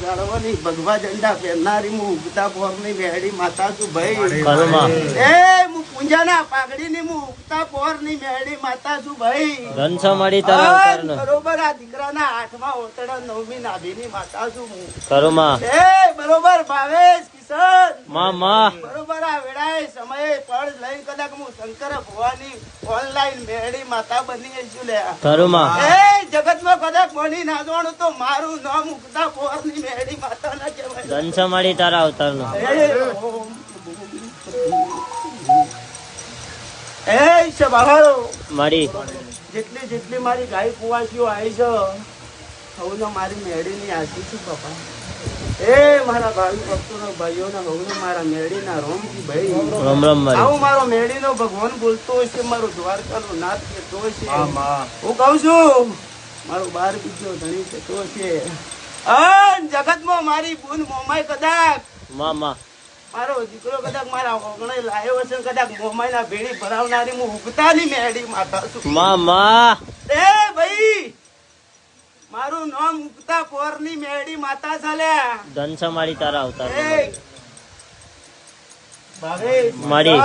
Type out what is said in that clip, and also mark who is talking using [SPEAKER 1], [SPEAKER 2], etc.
[SPEAKER 1] ગાળવાની ભગવા ઝંડા પહેરનારી હું ઉગતા પોરની મેળી માતા છું ભાઈ. એ હું પૂંજાના પાઘડીની હું ઉગતા પોરની મેળી માતા છું ભાઈ. બરોબર આ દીકરાના 8મા ઓતડા 9મી નાભીની માતા છું હું. એ બરોબર ભાવેશ કિશન બરોબર આ વેળાએ સમયે પડ લઈને કદાચ હું શંકર ભવાની ઓનલાઈન મેળી માતા બની છું લે. એ જગતમાં કદાચ બની ના જોણું તો મારું નામ ઉગતા પોરની મેળી માતા ના કહેવાય.
[SPEAKER 2] ધનસમાડી તારા અવતારનો.
[SPEAKER 1] એ છે બહારો
[SPEAKER 2] મારી
[SPEAKER 1] જેટલી મારી ગાય કુવાસીઓ આવી છે હવનો મારી મેળીની આશી છું બાપા. એ મારા ભાઈ ભક્તોનો ભાઈઓના હવનો મારા મેળીના રોમજી ભાઈ આવું મારો મેળીનો ભગવાન બોલતો હોય છે, મારો દ્વારકાનો નાથ કહેતો હોય છે. હું કઉ છું મારો બાર બીજો ધણી કહેતો છે. જગતમાં મારી બુન મોમાઈ કદાચ મારો દીકરો કદાચ મારા ઓગણે લાયો હશે, કદાચ મોમાઈ ના ભેડી ભરાવનારી હું ઉગતાની મેળી માતા છું. એ ભાઈ મારું નામ ઉગતા પોરની મેળી માતા ચાલ્યા.
[SPEAKER 2] ધનસમાડી તારા અવતાર
[SPEAKER 1] મારી